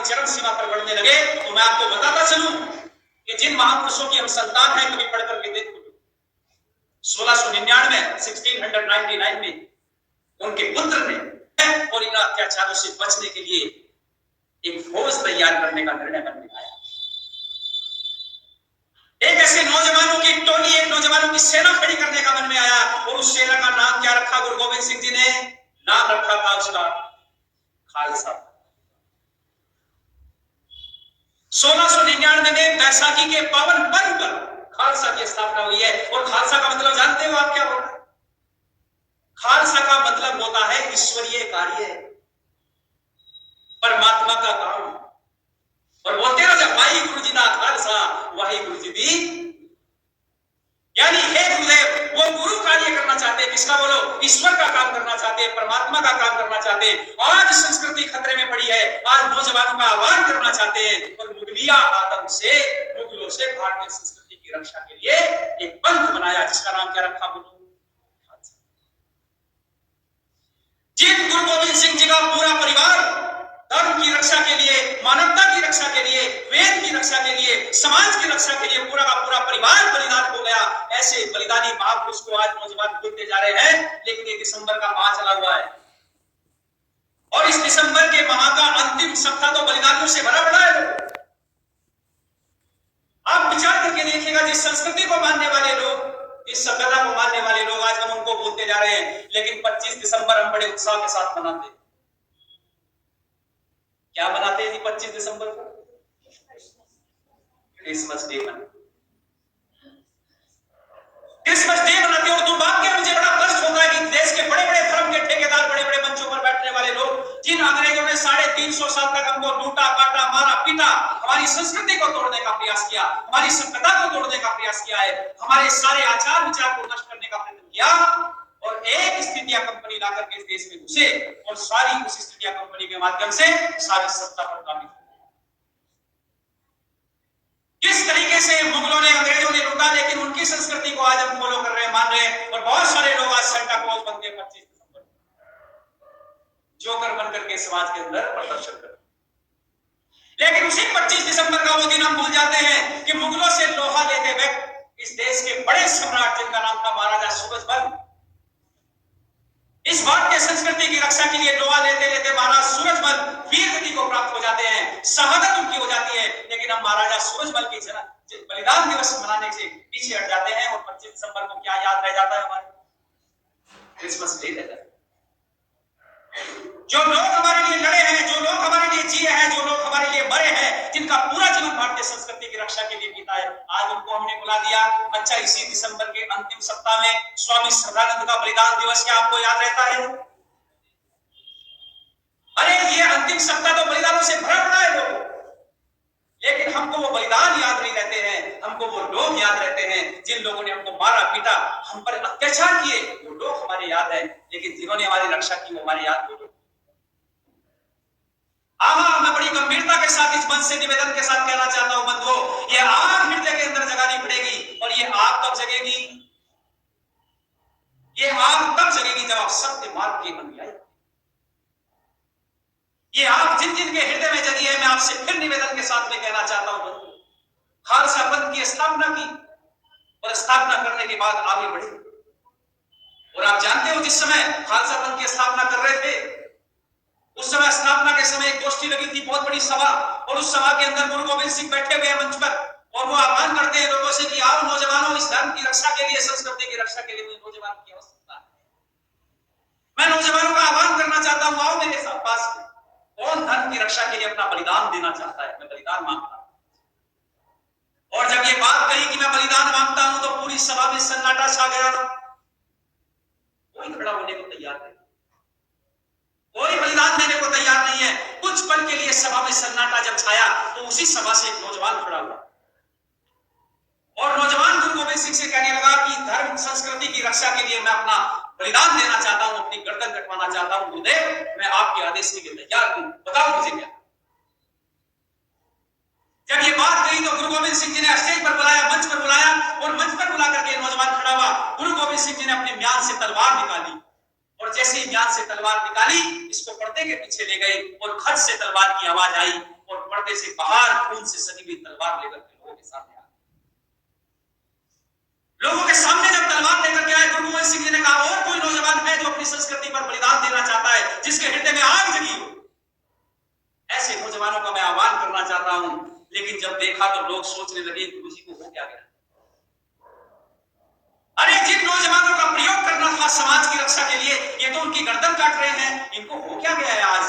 चरम सीमा पर बढ़ने लगे। तो मैं आपको बताता चलूं कि जिन महापुरुषों की हम संतान हैं, कभी पढ़ करके देखो, 1699 1699 में उनके पुत्र ने और इन अत्याचारों से बचने के लिए एक फौज तैयार करने का निर्णय मन में आया। एक ऐसे नौजवानों की टोली, एक नौजवानों की सेना खड़ी करने का मन में आया। और उस सेना का नाम क्या रखा गुरु गोविंद सिंह जी ने? नाम रखा था उसका खालसा। 1699 में बैसाखी के पावन पर्व पर खालसा की स्थापना हुई है। और खालसा का मतलब जानते हो आप क्या होता है? खालसा का मतलब होता है ईश्वरीय कार्य, परमात्मा का काम। और बोलते ना जब वाही गुरु जी दा खालसा वाही गुरु जी दी, यानी हे गुरुदेव, वो गुरु कार्य करना चाहते हैं। किसका बोलो? ईश्वर का काम करना चाहते हैं, परमात्मा का काम करना चाहते हैं। आज संस्कृति खतरे में पड़ी है, आज नौजवानों का आह्वान करना चाहते हैं और मुगलिया आतंक से, मुगलों से भारतीय संस्कृति की रक्षा के लिए एक पंथ बनाया, जिसका नाम क्या रखा बोलो? जिन गुरु गोविंद सिंह जी का पूरा परिवार धर्म की रक्षा के लिए, मानवता की रक्षा के लिए, वेद की रक्षा के लिए, समाज की रक्षा के लिए पूरा का पूरा परिवार बलिदान हो गया, ऐसे बलिदानी महापुरुष को आज नौजवान भूलते जा रहे हैं। लेकिन ये दिसंबर का माह चला हुआ है और इस दिसंबर के माह का अंतिम सप्ताह तो बलिदानियों से भरा पड़ा है। आप विचार करके देखिएगा, जिस संस्कृति को मानने वाले लोग, इस सभ्यता को मानने वाले लोग, आज हम उनको भूलते जा रहे हैं। लेकिन 25 दिसंबर हम बड़े उत्साह के साथ मनाते हैं। क्या मनाते हैं जी 25 दिसंबर को? क्रिसमस डे मनाते, क्रिसमस डे मनाते। और दुर्भाग्य मुझे बड़ा कष्ट होता है कि देश के बड़े बड़े धर्म के ठेकेदार, बड़े बड़े मंचों पर बैठने वाले लोग, जिन अंग्रेजों ने 350 साल तक हमको लूटा, काटा, मारा, पीटा, हमारी संस्कृति को तोड़ने का प्रयास किया, हमारी सभ्यता को तोड़ने का प्रयास किया है, हमारे सारे आचार विचार को नष्ट करने का प्रयत्न किया, और एक ईस्ट इंडिया कंपनी लाकर के इस देश में घुसे और सारी उस ईस्ट इंडिया कंपनी के माध्यम से सारी सत्ता पर काबिज हो। किस तरीके से मुगलों ने, अंग्रेजों ने लूटा, लेकिन उनकी संस्कृति को आज हम फॉलो कर रहे हैं, मान रहे हैं। और बहुत सारे लोग आज सेंटा क्लॉज बनते हैं 25 दिसंबर, जोकर बनकर के समाज के अंदर प्रदर्शन करते। लेकिन उसी 25 दिसंबर का वो दिन हम भूल जाते हैं कि मुगलों से लोहा लेते वक्त इस देश के बड़े सम्राट, जिनका नाम था महाराजा सूरजमल, इस भारतीय संस्कृति की रक्षा के लिए लोहा लेते लेते महाराज सूरजमल वीर गति को प्राप्त हो जाते हैं, शहादत उनकी हो जाती है। लेकिन हम महाराजा सूरजमल की बलिदान दिवस मनाने से पीछे हट जाते हैं और 25 दिसंबर को क्या याद रह जाता है? हमारे क्रिसमस डे रहता है। जो लोग हमारे लिए लड़े हैं, जो लोग हमारे लिए जिए हैं, जो लोग हमारे लिए मरे हैं, जिनका पूरा जीवन भारतीय संस्कृति की रक्षा के लिए बीता है, आज उनको हमने बुला दिया। अच्छा, इसी दिसंबर के अंतिम सप्ताह में स्वामी श्रद्धानंद का बलिदान दिवस क्या आपको याद रहता है? अरे ये अंतिम सप्ताह तो बलिदानों से भरा पड़ा है लोग, लेकिन हमको वो बलिदान याद नहीं रहते हैं। हमको वो लोग याद रहते हैं जिन लोगों ने हमको मारा, पीटा, हम पर अत्याचार किए, वो लोग हमारे याद है। लेकिन जिन्होंने हमारी रक्षा की वो हमारे याद नहीं। मैं बड़ी गंभीरता के साथ इस मंच से निवेदन के साथ कहना चाहता हूं, बंधुओं, ये आग हृदय के अंदर जगानी पड़ेगी। और ये आग कब जगेगी? ये आग तब जगेगी जब आप सत्य मार्ग के अनुयायी। ये आग जिन जिन के हृदय में जगी है, मैं आपसे फिर निवेदन के साथ में कहना चाहता हूं, बंधुओं, खालसा पंथ की स्थापना की और स्थापना करने के बाद आगे बढ़े। और आप जानते हो, जिस समय खालसा पंथ की स्थापना कर रहे थे, उस समय स्थापना के समय एक गोष्ठी लगी थी, बहुत बड़ी सभा, और उस सभा के अंदर गुरु गोविंद सिंह बैठे हुए हैं मंच पर, और वो आह्वान करते हैं लोगों से कि आओ नौजवानों, इस धर्म की रक्षा के लिए, संस्कृति की रक्षा के लिए नौजवानों की आवश्यकता है। मैं नौजवानों का आह्वान करना चाहता हूं, आओ मेरे साथ पास में। कौन धर्म की रक्षा के लिए अपना बलिदान देना चाहता है? मैं बलिदान मांगता हूं। और जब ये बात कही कि मैं बलिदान मांगता हूं, तो पूरी सभा में सन्नाटा छा गया। कोई खड़ा होने को तैयार नहीं, कोई बलिदान देने को तैयार नहीं है। कुछ पल के लिए सभा में सन्नाटा जब छाया, तो उसी सभा से एक नौजवान खड़ा हुआ और नौजवान गुरु गोविंद सिंह से कहने लगा कि धर्म संस्कृति की रक्षा के लिए मैं अपना बलिदान देना चाहता हूं, अपनी गर्दन कटवाना चाहता हूं। गुरुदेव, मैं आपके आदेश के लिए तैयार हूं, बताओ मुझे क्या। जब ये बात कही तो गुरु गोविंद सिंह जी ने स्टेज पर बुलाया, मंच पर बुलाया, और मंच पर बुला करके नौजवान खड़ा हुआ। गुरु गोविंद सिंह जी ने अपने म्यान से तलवार निकाली, और जैसे ही म्यान से तलवार निकाली, इसको पर्दे के पीछे ले गए और खट से तलवार की आवाज आई। और पर्दे से बाहर खून से सनी हुई तलवार लेकर के लोगों के सामने आए। लोगों के सामने जब तलवार लेकर के आए, गुरु गोविंद सिंह जी ने कहा, और कोई नौजवान है जो अपनी संस्कृति पर बलिदान देना चाहता है, जिसके हृदय में आग जगी हो? ऐसे नौजवानों का मैं आह्वान करना चाहता हूं। लेकिन जब देखा तो लोग सोचने लगे, गुरु जी को हो क्या गया? अरे जिन नौजवानों का प्रयोग करना था समाज की रक्षा के लिए, ये तो उनकी गर्दन काट रहे हैं, इनको हो क्या गया है आज?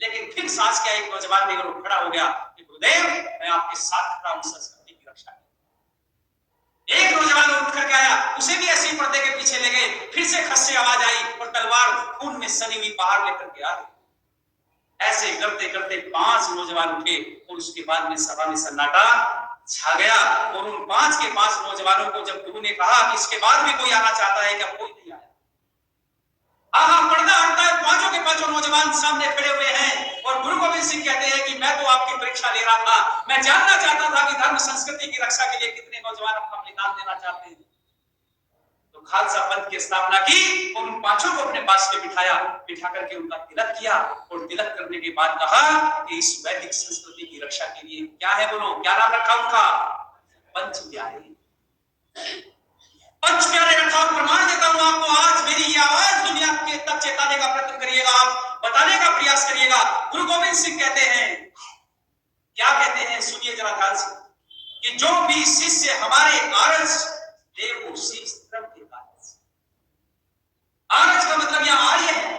लेकिन फिर सांस क्या, एक नौजवान ने खड़ा हो गया कि गुरुदेव, मैं आपके साथ खड़ा हूं संस्कृति की रक्षा के। एक नौजवान उठ करके आया, उसे भी ऐसी पर्दे के पीछे ले गए, फिर से खस से आवाज आई और तलवार खून में सनी हुई बाहर लेकर के आ गई। ऐसे करते करते 5 नौजवान उठे और उसके बाद में सभा में सन्नाटा छा गया। और उन 5 के 5 नौजवानों को जब गुरु ने कहा कि इसके बाद भी कोई आना चाहता है क्या, कोई नहीं आया। पर्दा हटता है, 5 के 5 नौजवान सामने खड़े हुए हैं और गुरु गोविंद सिंह कहते हैं कि मैं तो आपकी परीक्षा ले रहा था, मैं जानना चाहता था कि धर्म संस्कृति की रक्षा के लिए कितने नौजवान अपना बलिदान देना चाहते हैं। तो खालसा पंथ की स्थापना की और उन 5 को अपने पास में बिठा करके उनका तिलक किया और तिलक करने के बाद कहा कि इस वैदिक संस्कृति की रक्षा के लिए क्या है, बोलो क्या नाम रखा उनका? पंच प्यारे। पंच प्यारे रखा और प्रमाण देता हूं आपको, आज मेरी ये आवाज दुनिया के तक चेताने का प्रयत्न करिएगा, आप बताने का प्रयास करिएगा। गुरु गोविंद सिंह कहते हैं, क्या कहते हैं, सुनिए जरा ध्यान से, कि जो भी शिष्य हमारे आरज दे वो शीश धर्म के कारज। आरज का मतलब यहां आर्य है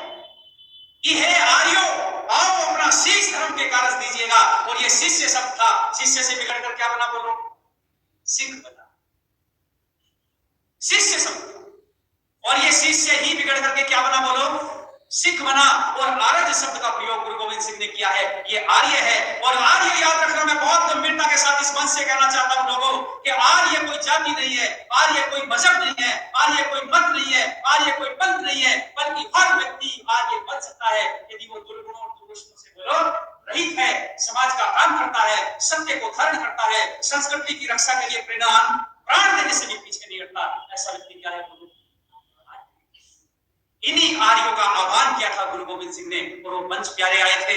कि हे आर्यो, आओ अपना शीश धर्म के कारज दीजिएगा। और ये शिष्य शब्द था, शिष्य से बिगड़ कर क्या बना, बोलो? सिख बना। शिष्य शब्द, और ये शिष्य ही बिगड़ करके क्या बना, बोलो? सिख बना। और आर्य शब्द का प्रयोग गुरु गोविंद सिंह ने किया है, ये आर्य है। और आर्य याद रखना, मैं बहुत गंभीरता के साथ इस मंच से कहना चाहता हूं लोगों कि आर्य कोई जाति नहीं है, आर्य कोई मजहब नहीं है, आर्य कोई मत नहीं है, आर्य कोई पंथ नहीं है, बल्कि हर व्यक्ति आर्य बन सकता है यदि वो दुर्गुणों और दुर्गुणों से बोलो रहित है, समाज का काम करता है, सत्य को धारण करता है, संस्कृति की रक्षा के लिए प्राण देने से भी पीछे नहीं हटता। ऐसा व्यक्ति क्या है? इन्हीं आर्यों का आह्वान किया था गुरु गोविंद सिंह ने और वो पंच प्यारे आए थे।